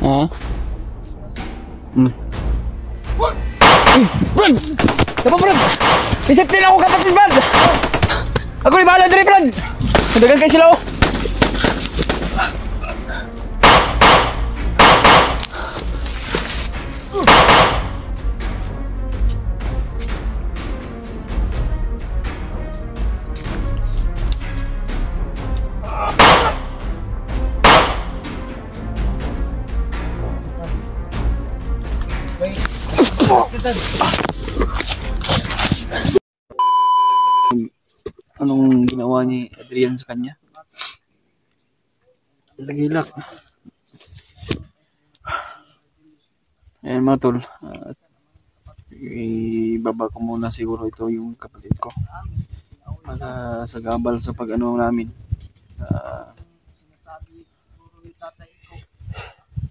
Ha? Brad! Dapat Brad! Isipin ako kapatid Brad! Ako ni bahala diri Brad! Madagan kayo sila oh! Anong ginawa ni Adrian sa kanya? Lagilak. Ayan mga tol. Ibaba ko muna siguro ito yung kapatid ko. Para sa gabal sa pag-ano namin.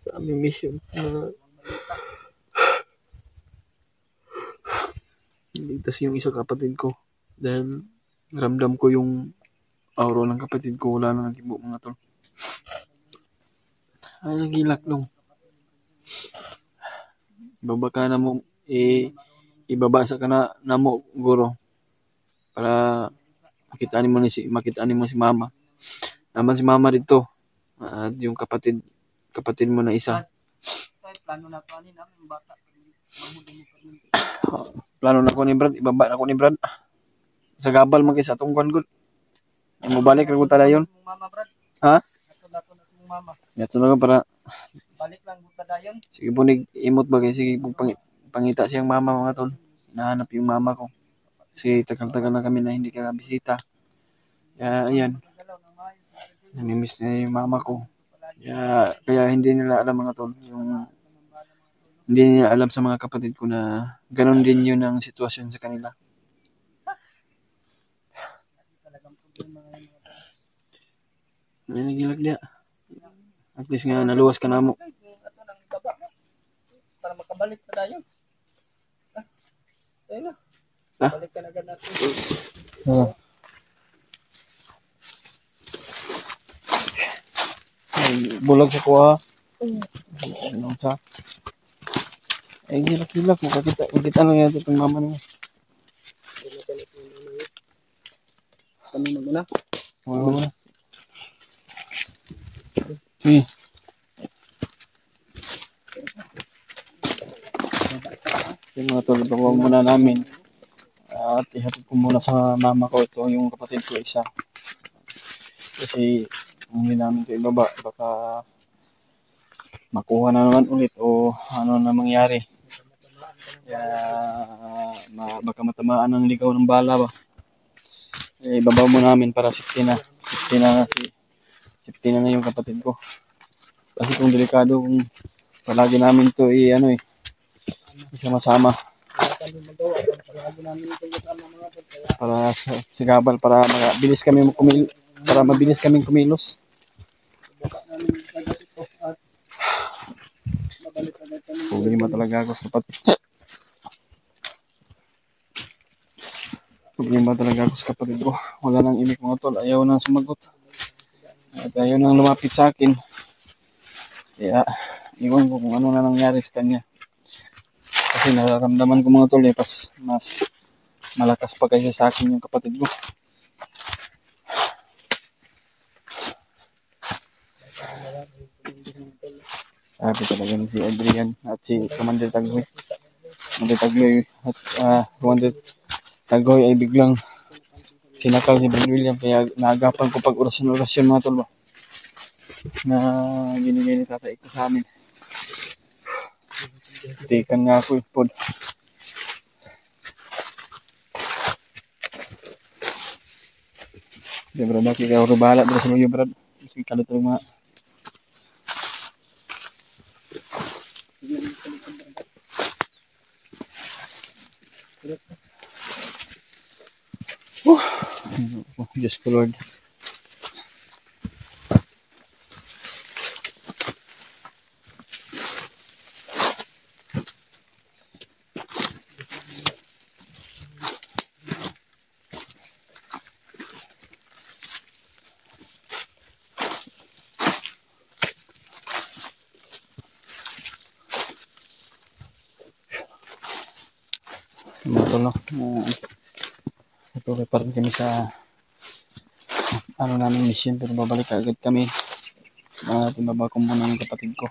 Sa aming mission. Ligtas yung isa kapatid ko. Dahil ramdam ko yung aura ng kapatid ko. Wala nang nagibo mga tol. Ay, nagilak nung. Ibaba ka na mo. Ibabasa ka na mo guro. Para makitaan mo si mama. Naman si mama dito. At yung kapatid mo na isa. Plano na ko ni Brad, ibaba na ko ni Brad. Sa gabal man kay sa atong gud. Mo balik ra ko tada yon. Ha? Yato na ko para balik lang gud tada yon. Sige bunig imot ba kay sige pangita siyang mama mga tol. Hinahanap yung mama ko. Kasi tagal-tagal na kami na hindi ka bisita. Kaya ayan. Namimiss na yung mama ko. Kaya hindi nila alam mga tol. Hindi nila alam sa mga kapatid ko na ganon din yun ang sitwasyon sa kanila. May nagilag niya. At least nga naluwas ka na mo. Para makabalik pa tayo. Ayun na. Balik ka na agad natin. Bulag sa kuha. Anong sa? Ay, gilak-gilak. Makita lang yan itong mama niya. Ano na muna? Wala muna. Okay. Yung mga tulad ko muna namin. At ihatid ko muna sa mama ko. Ito yung kapatid ko isa. Kasi hindi namin ito ibaba. Baka makuha na naman ulit o ano na mangyari. Kaya baka matamaan ng ligaw ng bala ba. Ibaba mo namin para safety na yung kapatid ko. Kasi kung delikado kung palagi namin to sama-sama para sa gabal para mabilis kaming kumilos. Problema talaga ako sa kapatid. ko. Wala nang imik mga tol. Ayaw nang sumagot. At ayaw nang lumapit sa akin. Kaya, iwan ko kung ano na nangyari sa kanya. Kasi nararamdaman ko mga tol mas malakas pa kaysa sa akin yung kapatid ko. Sabi talaga ni si Adrian at si Commander Tagloy. Commander Tagloy ay biglang sinakal si Brad William kaya naagapan ko pag orasyon mga tol ba na binigay ni tatay ko sa amin. Tikan nga ako pod. Di Brad, ikaw rin bahala Brad sa luyo Brad. Kasi kalit rin mga Diyos ko Lord. Mga tol, no? Patuloy pa rin kami sa ano namin mission, pero babalik agad kami. Timbaba ko muna yung kapatid ko.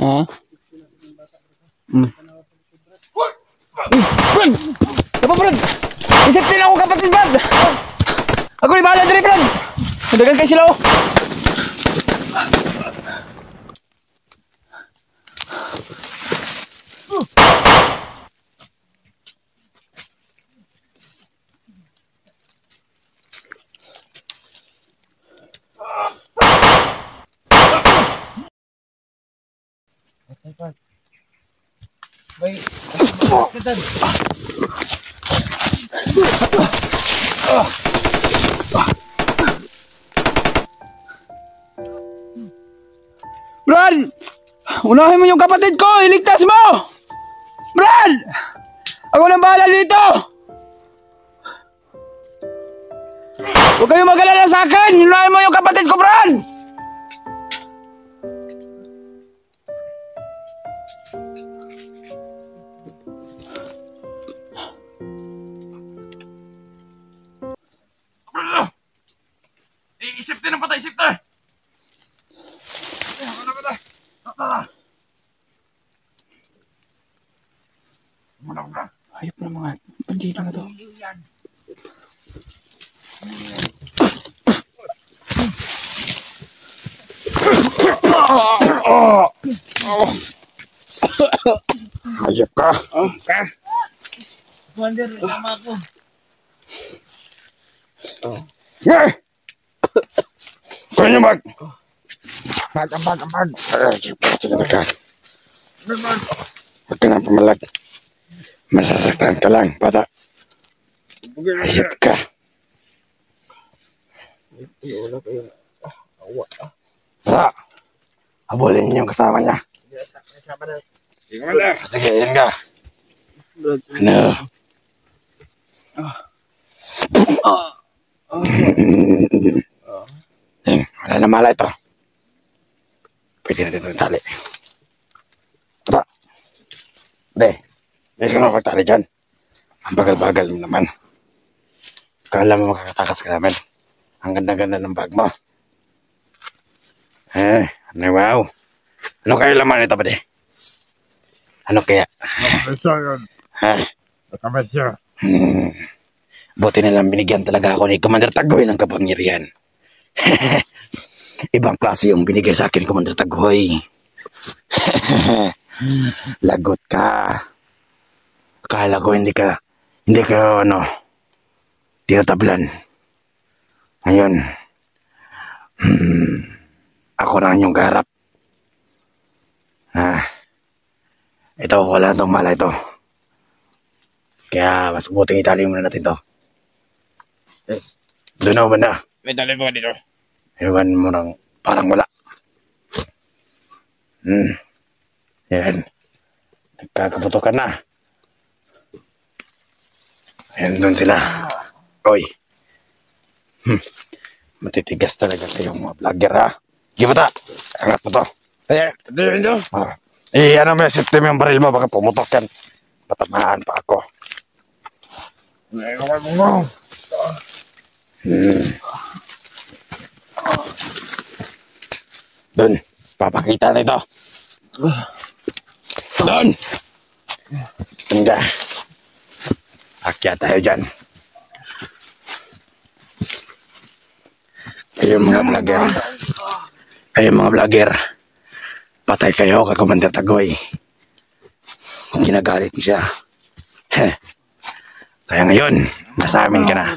Ha? Brad! Apa Brad? Isipin lang ako kapatid Brad! Ako ni bahala diri Brad! Nadagan kayo sila oh! Bay, Brad! Unahin mo yung kapatid ko! Iligtas mo! Brad! Ako nang bahala dito! Huwag kayong mag-alala sa akin! Unahin mo yung kapatid ko, Brad! Isip din ang patay, isip din! Hayop na mga bandito na to. Hayop ka! Commander, tama ako. Ngeh! Kuha niyo mag! Ambag! Sige na ka. Huwag ka na pamalag. Masasaktan ka lang, bata. Hayop ka. Bata! Habulin niyo yung kasama niya. Sige, yan ka. Ano? Wala na mala ito. Pwede na dito yung tali. Bata! Hindi ka na magtali dyan. Ang bagal-bagal mo naman. Kala mo makakatakas ka namin. Ang ganda-ganda ng bag mo. Wow. Ano kayo laman ito ba di? Ano kaya? Nakabensya yun. Ha? Nakabensya. Buti na lang binigyan talaga ako ni Commander Tagoy ng kapangyarihan. Ibang klase yung binigay sa akin, Commander Tagoy. Lagot ka. Akala ko hindi ka tinatablan. Ngayon, ako na yung kaharap. Ito, wala itong mala ito. Kaya mas buting itali muna natin to. Doon ako banda. May dali mo ka dito. Ewan mo nang parang wala. Yan. Nagkakaputukan na. Ayan doon sila. Oy. Matitigas talaga kayong mga vlogger ha. Gibata. Angat mo to. Tingin nyo. Ano may system yung baril mo. Baka pumutok yan. Patamaan pa ako. Naiwan mo. Doon. Papakita na ito. Doon. Tanda. Akyat tayo dyan. Kayong mga vlogger. Patay kayo kay Commander Tagoy. Ginagalit mo siya. Kaya ngayon, nasa amin ka na.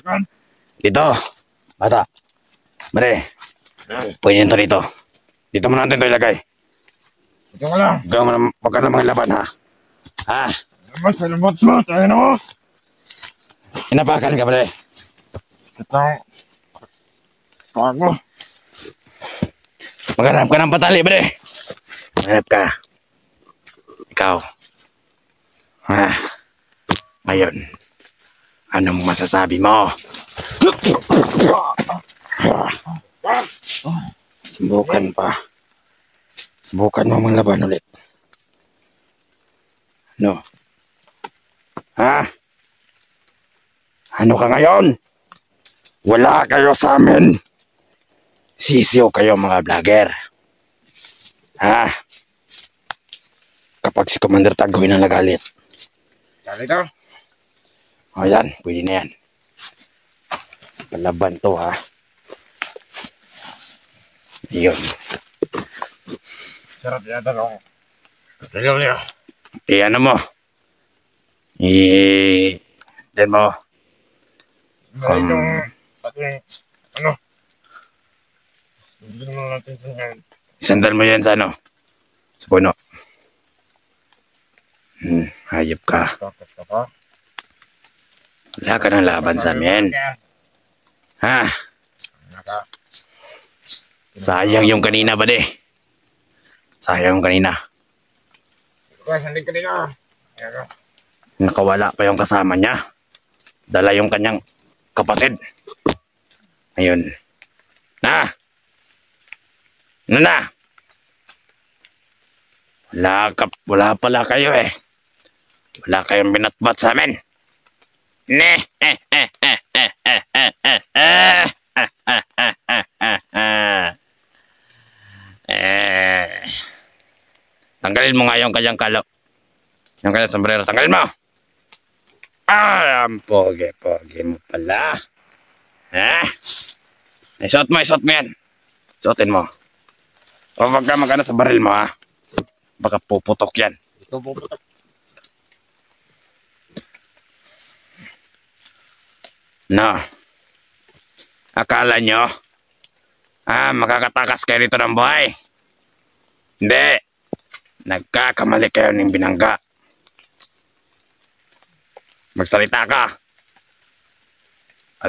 Dito. Bata. Mare. Pwede nito dito. Dito mo natin ito ilagay. Ito ka lang. Huwag ka na mga laban ha. Ha? Salamat mo. Tayo na mo. Inapakan ka pare. Kitang. Pago. Maghanap ka ng patali pare. Maghanap ka. Ikaw. Ngayon, anong masasabi mo? Subukan pa. Subukan mo manglaban ulit. Ano? Ano ka ngayon? Wala kayo sa amin. Sisiyo kayo mga vlogger. Kapag si Commander Tagoy na nagalit. Dali daw. O yan, pwede na yan. Palaban to Yun. Sarap yata ako. Dalaw niya. Ano mo? Then mo. Yung pati ano? Hindi naman natin sa yan. Sandal mo yan sa ano? Sa puno. Hayop ka. Tapos ka pa. Wala ka ng laban sa amin. Naka. Sayang yung kanina ba Sayang yung kanina. Sandig ka din Nakawala pa yung kasama niya. Dala yung kanyang kapatid. Ayun. Ano na? Wala pala kayo Wala kayong binatbat sa amin. Tanggalin mo nga yung kanyang kalo. Yung kanyang sombrero. Tanggalin mo! Ang pogi mo pala. Isuot mo yan. Suotin mo. O wag ka magana sa baril mo Baka puputok yan. Ito puputok. No. Akala nyo? Makakatakas kayo dito ng buhay. Hindi. Nagkakamali kayo ng binangga. Magsalita ka.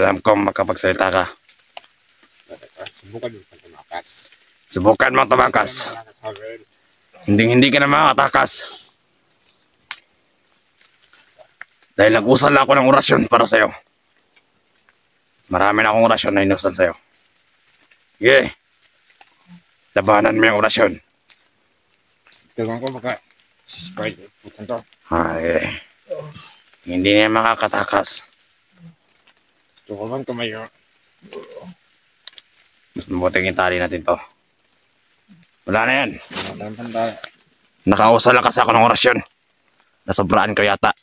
Alam ko makapagsalita ka. Subukan mo pag tumakas. Subukan mo tumakas. Hindi ka na makatakas. Dahil nag-usal ako ng orasyon para sa'yo. Marami na akong orasyon na inusal sa'yo. Sige. Labanan mo yung orasyon. Tignan ko baka Sprite putan to. Hindi niya makakatakas. Tukulan kamay Mas mabuting itali natin to. Wala na yan. Walang tanda. Nakausala kasi ako ng orasyon. Nasobraan ko yata.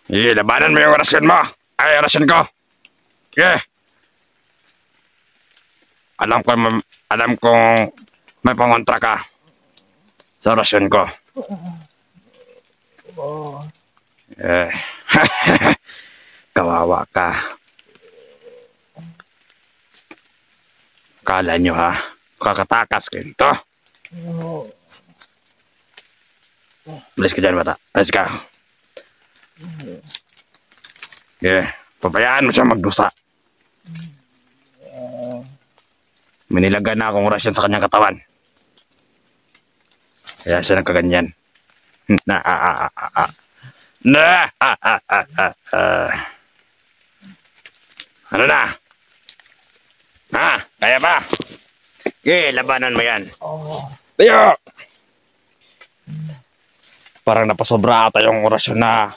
Labanan mo yung orasyon mo. Orasyon ko. Alam kong may pangontra ka sa orasyon ko. Kawawa ka. Kala nyo kakatakas kayo dito. Alis ka dyan bata. Alis ka. Pabayaan mo siya magdusa. Minilagan na akong orasyon sa kanyang katawan. Kaya siya nagkaganyan. Ano na? Kaya ba? Labanan mo yan. Tayo! Parang napasobra ata yung orasyon na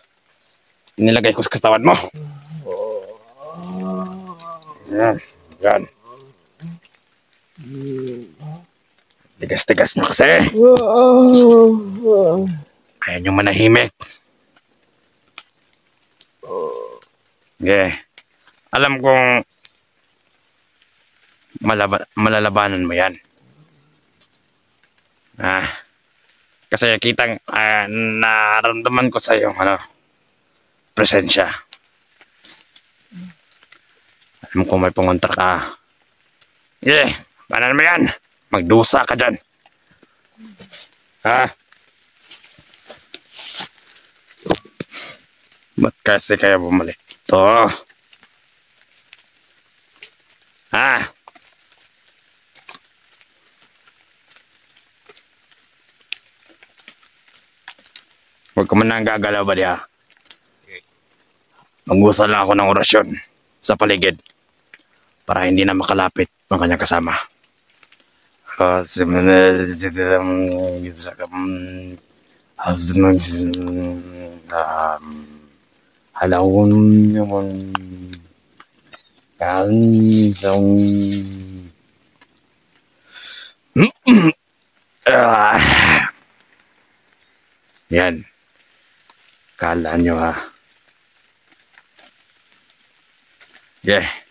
nilagay ko sa katawan mo. Yan. Tigas-tigas nyo kasi. Kaya nyo manahimik. Alam kong malalabanan mo yan. Kasi kitang nararamdaman ko sa iyong presensya. Alam ko may pangontra ka. Banan mo yan. Magdusa ka dyan. Ba't kasi kaya bumalik to? Huwag ka man nang gagalaw ba diha? Mag-usal lang ako ng orasyon sa paligid para hindi na makalapit ang kanyang kasama. Halawon naman kansong yan. Kala nyo ha. Yeah.